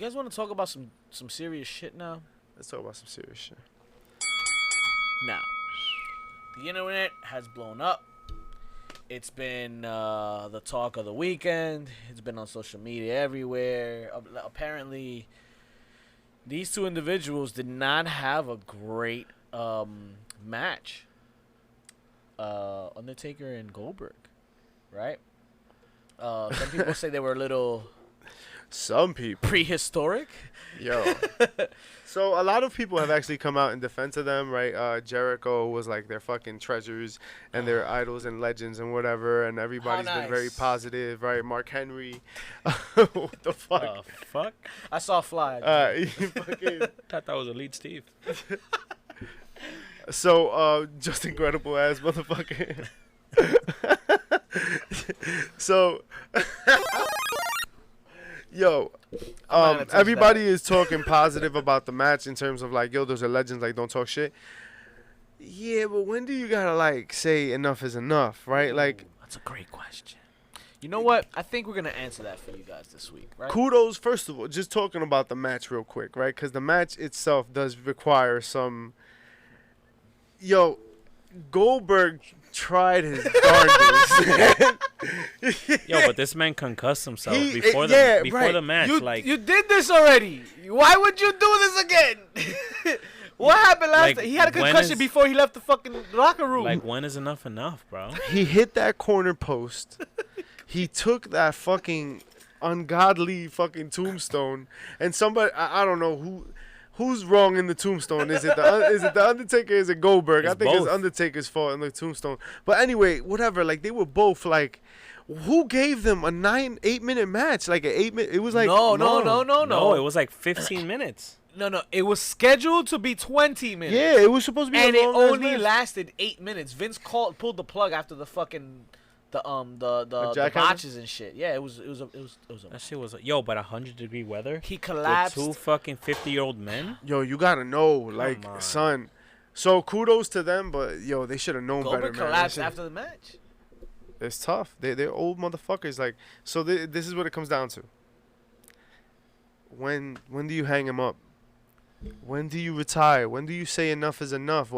guys want to talk about some serious shit now? Let's talk about some serious shit. Now, the internet has blown up. It's been the talk of the weekend. It's been on social media everywhere. Apparently, these two individuals did not have a great match. Undertaker and Goldberg, right? Some people say they were a little... Some people. Prehistoric? Yo. So a lot of people have actually come out in defense of them, right? Jericho was like their fucking treasures and their idols and legends and whatever, and everybody's been very positive, right? Mark Henry. What the fuck? Fuck? I saw a fly. Thought that was Elite Steve. So, just incredible ass motherfucker. So, yo, everybody is talking positive about the match in terms of like, yo, those are legends, like, don't talk shit. Yeah, but when do you gotta like say enough is enough, right? Ooh, like, that's a great question. You know what? I think we're gonna answer that for you guys this week, right? Kudos, first of all, just talking about the match real quick, right? Because the match itself does require some. Yo, Goldberg tried his darndest. Yo, but this man concussed himself before the match. You did this already. Why would you do this again? What happened last time? He had a concussion before he left the fucking locker room. Like, when is enough, bro? He hit that corner post. He took that fucking ungodly fucking tombstone, and somebody, I don't know who's wrong in the tombstone. Is it the Undertaker? Is it Goldberg? I think both. It's Undertaker's fault in the tombstone. But anyway, whatever. Like, they were both like, who gave them a 8 minute match? Like an 8 minute. It was like no. No, it was like 15 minutes. No, it was scheduled to be 20 minutes. Yeah, it was supposed to be. And it only lasted 8 minutes. Vince pulled the plug after the fucking the botches and shit. Yeah, it was that shit was but 100-degree weather. He collapsed. With two fucking 50-year-old men. Yo, you gotta know, like, son. So kudos to them, but yo, they should have known better, man. Goldberg collapsed after the match. It's tough. They're old motherfuckers. Like, so this is what it comes down to. When do you hang him up? When do you retire? When do you say enough is enough?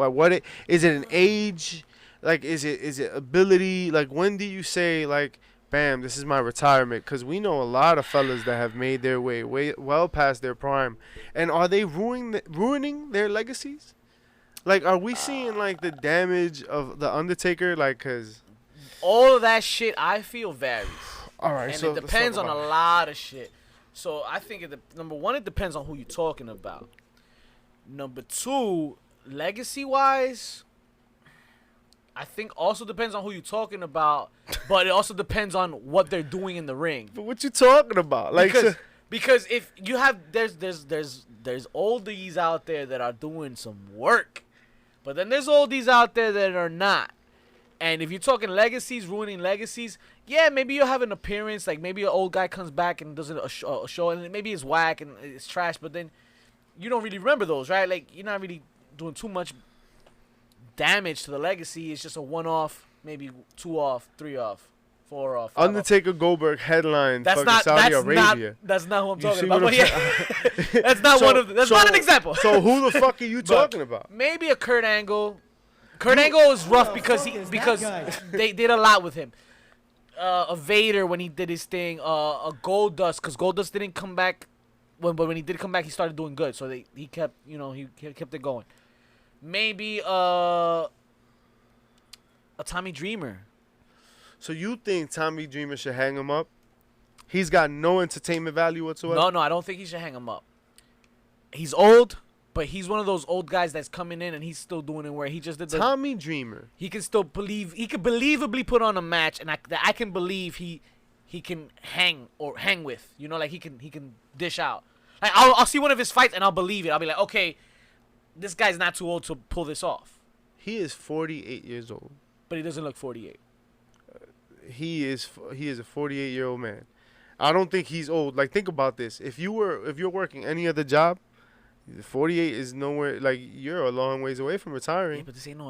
Is it an age? Like, is it ability? Like, when do you say, like, bam, this is my retirement? Because we know a lot of fellas that have made their way well past their prime. And are they ruining their legacies? Like, are we seeing, like, the damage of The Undertaker? Like, because... all of that shit, I feel, varies. All right, and so it depends on a lot of shit. So I think, number one, it depends on who you're talking about. Number two, legacy-wise... I think also depends on who you're talking about, but it also depends on what they're doing in the ring. But what you talking about? Like, because if you have there's oldies out there that are doing some work, but then there's oldies out there that are not. And if you're talking legacies, ruining legacies, yeah, maybe you'll have an appearance, like maybe an old guy comes back and does a show, and maybe it's whack and it's trash, but then you don't really remember those, right? Like, you're not really doing too much damage to the legacy. It's just a 1 off, maybe 2 off, 3 off, 4 off. Undertaker off. Goldberg headline. Saudi Arabia. That's not who I'm talking about. That's not not an example. So who the fuck are you talking about? Maybe a Kurt Angle. Kurt Angle is rough because they did a lot with him. A Vader when he did his thing. A Goldust, because Goldust didn't come back. But when he did come back, he started doing good. So he kept it going. Maybe a Tommy Dreamer. So you think Tommy Dreamer should hang him up? He's got no entertainment value whatsoever? No, I don't think he should hang him up. He's old, but he's one of those old guys that's coming in and he's still doing it where he just did the... Tommy Dreamer. He can still he could believably put on a match, and I can believe he can hang with. You know, like he can dish out. Like, I'll see one of his fights and I'll believe it. I'll be like, okay, this guy's not too old to pull this off. He is 48 years old. But he doesn't look 48. He is a 48-year-old man. I don't think he's old. Like, think about this. If you're working any other job, 48 is nowhere. Like, you're a long ways away from retiring. Yeah, but this ain't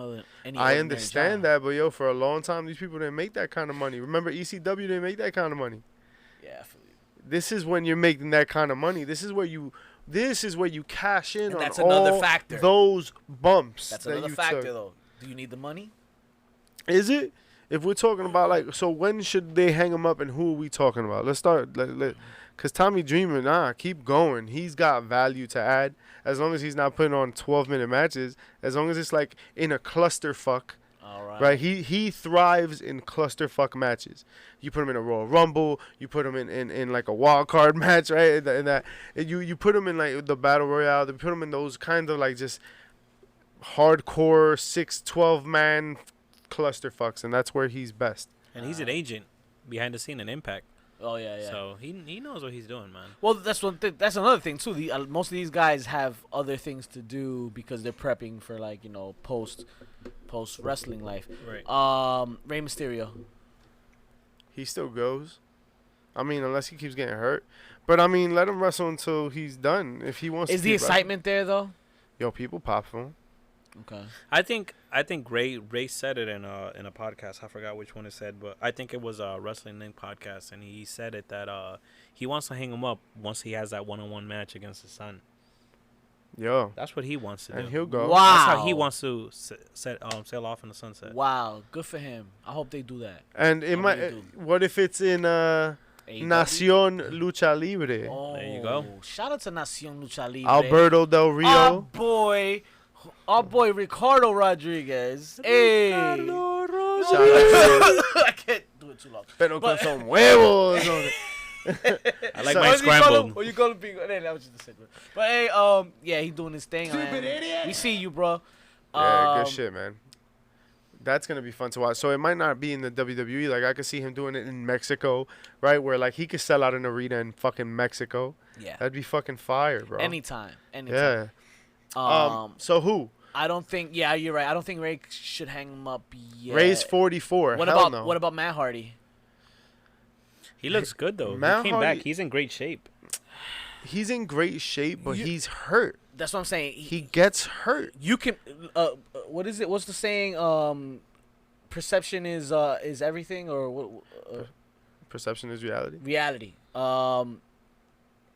any I understand that, but yo, for a long time, these people didn't make that kind of money. Remember, ECW didn't make that kind of money. Yeah, I feel you. This is when you're making that kind of money. This is where you cash in And on that's another all factor. those bumps. That's that another you factor, took. though. Do you need the money? Is it? If we're talking about like, so when should they hang him up, and who are we talking about? Let's start. Cause Tommy Dreamer, keep going. He's got value to add. As long as he's not putting on 12-minute matches. As long as it's like in a clusterfuck. All right. Right, he thrives in clusterfuck matches. You put him in a Royal Rumble, you put him in like a wild card match, right? You put him in like the Battle Royale. You put him in those kind of like just hardcore 12 man clusterfucks, and that's where he's best. And he's an agent behind the scene in Impact. Oh yeah. So he knows what he's doing, man. Well, that's one thing. That's another thing too. Most of these guys have other things to do because they're prepping for like post wrestling life. Right. Rey Mysterio. He still goes. I mean, unless he keeps getting hurt. But I mean, let him wrestle until he's done. If he wants. Is to the keep excitement there though? Yo, people pop for him. Okay. I think Ray said it in a podcast. I forgot which one it said, but I think it was a Wrestling Link podcast, and he said it that he wants to hang him up once he has that one-on-one match against his son. Yo. That's what he wants to do. And he'll go. Wow. That's how he wants to sail off in the sunset. Wow. Good for him. I hope they do that. And it might. What if it's in AEW? Nacion Lucha Libre? Oh, There you go. Shout out to Nacion Lucha Libre. Alberto Del Rio. Our boy Ricardo Rodriguez. Hey. Shout out I can't do it too long. Pero con son huevos. I like So- my scrambled. Or you call him Bingo. That was just a segment. But hey, yeah, he doing his thing. Stupid man. idiot. We see you, bro. Yeah, good shit, man. That's gonna be fun to watch. So it might not be in the WWE. Like I could see him doing it in Mexico, right? Where like he could sell out an arena in fucking Mexico. Yeah. That'd be fucking fire, bro. Anytime. Yeah. Um, So who? I don't think. Yeah, you're right. I don't think Ray should hang him up yet. Ray's 44. What Hell about no. what about Matt Hardy? He looks good though. Matt He came Hardy- back. He's in great shape. He's in great shape, but You- he's hurt. That's what I'm saying. He gets hurt. You can. What is it? What's the saying? Perception is everything, or what? Perception is reality. Reality.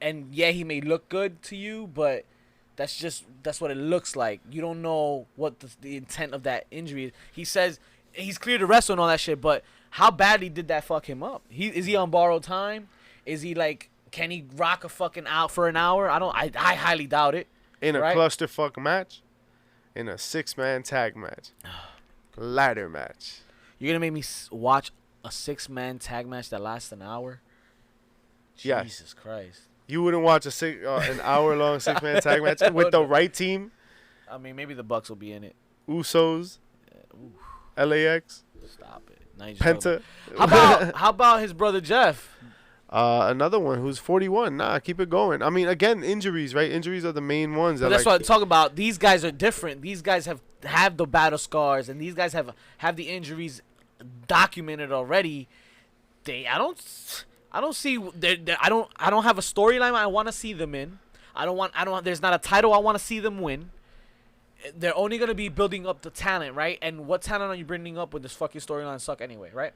And yeah, he may look good to you, but that's what it looks like. You don't know what the intent of that injury is. He says he's clear to wrestle and all that shit, but how badly did that fuck him up? Is he on borrowed time? Is he like, can he rock a fucking out for an hour? I highly doubt it. In a Right. clusterfuck match, in a 6-man tag match, ladder match. You're gonna make me watch a 6-man tag match that lasts an hour? Yes. Jesus Christ. You wouldn't watch an hour-long 6-man tag match with the right team? I mean, maybe the Bucks will be in it. Usos, LAX, Stop it. Now you just Penta. How about his brother Jeff? Another one who's 41. Nah, keep it going. I mean, again, injuries, right? Injuries are the main ones. But that's what I'm talking about. These guys are different. These guys have the battle scars, and these guys have the injuries documented already. I don't see. I don't have a storyline I want to see them in. There's not a title I want to see them win. They're only gonna be building up the talent, right? And what talent are you bringing up when this fucking storyline suck anyway, right?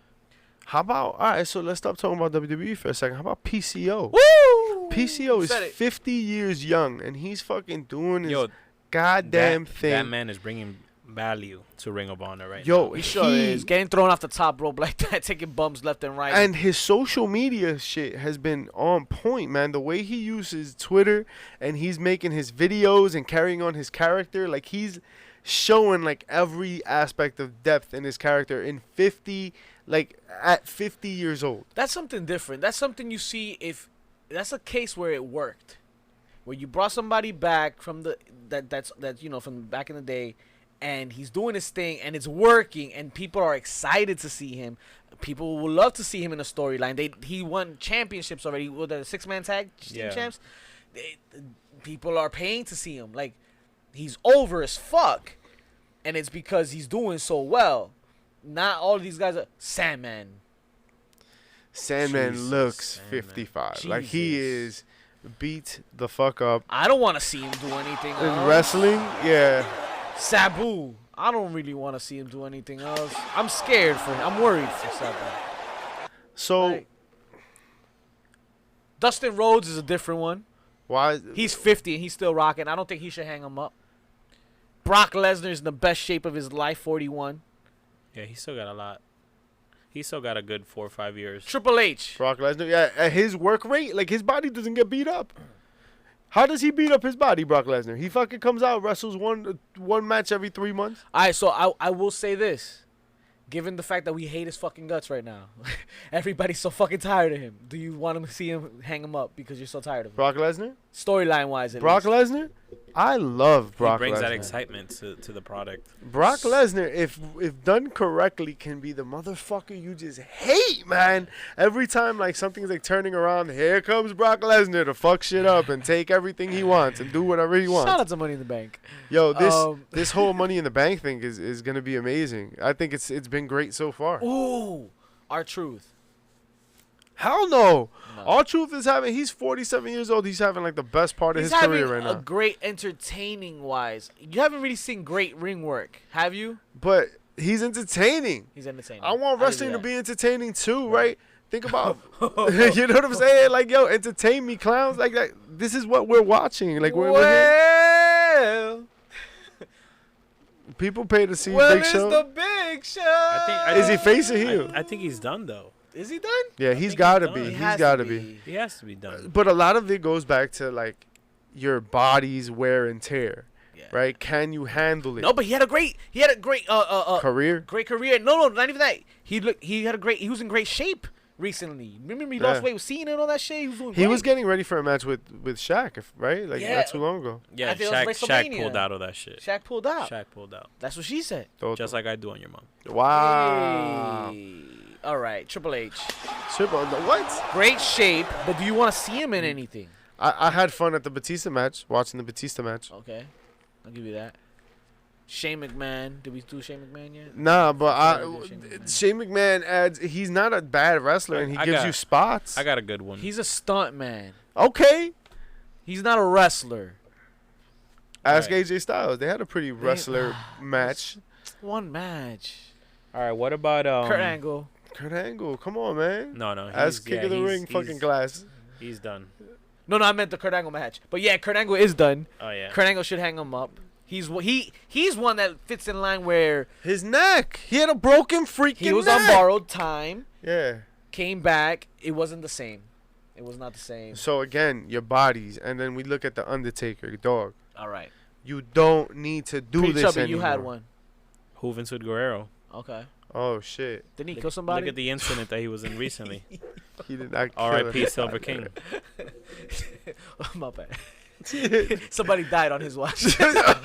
How about, all right, so let's stop talking about WWE for a second. How about PCO? Woo! PCO is Said it. 50 years young, and he's fucking doing his Yo, goddamn thing. That man is bringing value to Ring of Honor right Yo, now. He sure is. Getting thrown off the top rope like that, taking bumps left and right. And his social media shit has been on point, man. The way he uses Twitter and he's making his videos and carrying on his character, like he's showing like every aspect of depth in his character in 50, like at 50 years old. That's something different. That's something you see if that's a case where it worked, where you brought somebody back from that's from back in the day, and he's doing his thing and it's working, and people are excited to see him. People would love to see him in a storyline. He won championships already with the 6-man tag team champs. People are paying to see him. Like, he's over as fuck, and it's because he's doing so well. Not all of these guys are Sandman. Sandman Jesus, looks Sandman. 55. Like he Jesus. is beat the fuck up. I don't want to see him do anything In else. wrestling, yeah. Sabu. I don't really want to see him do anything else. I'm scared for him. I'm worried for Sabu. So Like, Dustin Rhodes is a different one. Why? He's 50 and he's still rocking. I don't think he should hang him up. Brock Lesnar's in the best shape of his life, 41. Yeah, he still got a lot. He still got a good 4 or 5 years. Triple H. Brock Lesnar. Yeah, at his work rate, like his body doesn't get beat up. How does he beat up his body, Brock Lesnar? He fucking comes out, wrestles one match every 3 months. All right, so I will say this. Given the fact that we hate his fucking guts right now, everybody's so fucking tired of him. Do you want to see him hang him up because you're so tired of him? Brock Lesnar? Storyline wise, Brock Lesnar? I love Brock Lesnar. He brings that excitement to the product. Brock Lesnar, if done correctly, can be the motherfucker you just hate, man. Every time like something's like turning around, here comes Brock Lesnar to fuck shit up and take everything he wants and do whatever he wants. Shout out to Money in the Bank. Yo, this whole Money in the Bank thing is gonna be amazing. I think it's been great so far. Ooh, R-Truth. Hell no. R-Truth is he's 47 years old. He's having like the best part of his career right now. A great entertaining wise. You haven't really seen great ring work, have you? But he's entertaining. He's entertaining. I want wrestling to be entertaining too, right? Think about, you know what I'm saying? Like, yo, entertain me, clowns. Like that. This is what we're watching. Like we're here. People pay to see Big Show. The Big Show? Is he face or heel? I think he's done though. Is he done? Yeah, he's got to be. He He's has got to to be. He has to be done. But a lot of it goes back to like your body's wear and tear, Yeah. right? Can you handle it? No, but he had a great Career. Great career. No, not even that. He was in great shape recently. Remember he lost weight with Cena and all that shit? He was doing great. He was getting ready for a match with Shaq, right? Like Yeah. not too long ago. Yeah, I think it was Shaq WrestleMania. pulled out of that shit. Shaq pulled out. Shaq pulled out. That's what she said. Just like I do on your mom. Wow. Hey. All right, Triple H. What? Great shape, but do you want to see him in anything? I had fun at the Batista match, watching the Batista match. Okay, I'll give you that. Shane McMahon. Did we do Shane McMahon yet? Nah, but Shane Shane McMahon adds. He's not a bad wrestler, and he gives you spots. I got a good one. He's a stunt man. Okay. He's not a wrestler. Ask AJ Styles. They had a pretty wrestler match. One match. All right, what about Kurt Angle. Kurt Angle, come on, man. No. As King of the Ring, fucking glass. He's done. No, I meant the Kurt Angle match. But yeah, Kurt Angle is done. Oh yeah. Kurt Angle should hang him up. He's one that fits in line where His neck. He had a broken freaking he was neck. on borrowed time, Yeah. came back. It wasn't the same. It was not the same. So again, your bodies, and then we look at the Undertaker, dog. All right. You don't need to do Pretty this chubby, anymore. you had one. Who Vince Guerrero? Okay. Oh shit. Didn't he kill somebody? Look at the incident that he was in recently. He did not kill R.I.P. him. Silver King. Oh, my bad. Somebody died on his watch. He's not.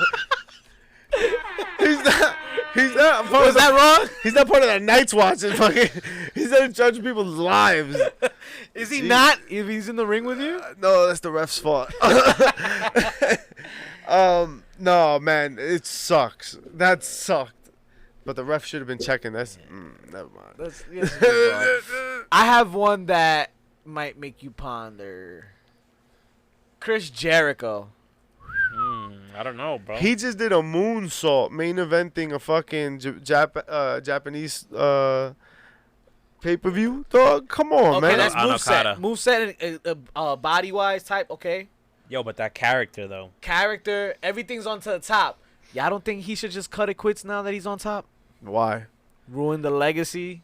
Was that wrong? He's not part of that Night's Watch. And fucking, he's not judging people's lives. Is he not? If he's in the ring with you? No, that's the ref's fault. No, man, it sucks. That sucked. But the ref should have been checking. That's never mind. I have one that might make you ponder. Chris Jericho. I don't know, bro. He just did a moonsault, main eventing a fucking Japanese pay-per-view. Dog, come on, Okay, man. that's Anakata. moveset, body-wise type, okay. Yo, but that character though. Character, everything's on to the top. Y'all don't think he should just cut it quits now that he's on top? Why? Ruin the legacy?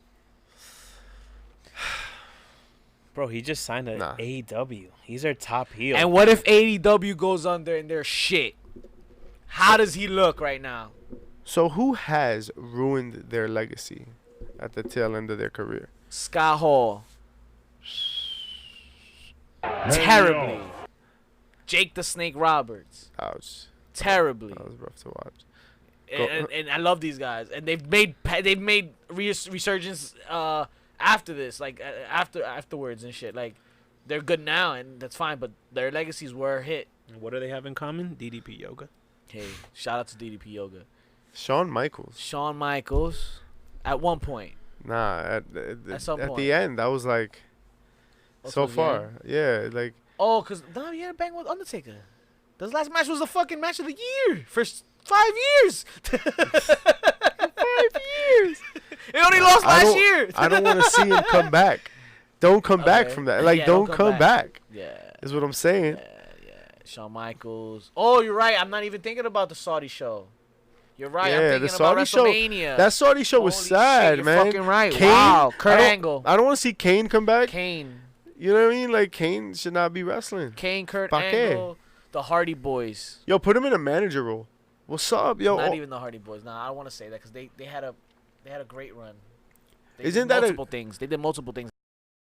Bro, he just signed an AEW. He's their top heel. And what if AEW goes under and they're shit? How does he look right now? So who has ruined their legacy at the tail end of their career? Scott Hall. Terribly. Jake the Snake Roberts. Ouch. Terribly. That was rough to watch. And I love these guys, and they've made resurgence after this, like afterwards and shit. Like they're good now, and that's fine. But their legacies were a hit. What do they have in common? DDP Yoga. Hey, shout out to DDP Yoga. Shawn Michaels. Shawn Michaels, at one point. Nah, at some point. the end, that was like so far. Yeah, like. Oh, cause no, he had a bang with Undertaker. This last match was the fucking match of the year. First 5 years. 5 years. He only lost last year. I don't want to see him come back. Don't come back from that. Like, Yeah, don't come back. Yeah. Is what I'm saying. Yeah. Shawn Michaels. Oh, you're right. I'm not even thinking about the Saudi show. You're right. Yeah, I'm the thinking about Saudi show. WrestleMania. That Saudi show was Holy sad, shit, you're man. fucking right. Kane, Wow. Kurt Angle. I don't want to see Kane come back. Kane. You know what I mean? Like, Kane should not be wrestling. Kane, Kurt Pa' qué? Angle, the Hardy Boys. Yo, put him in a manager role. What's up, yo? Not even the Hardy Boys. Nah, I don't want to say that because they had a great run. They Isn't did that a- multiple things? They did multiple things.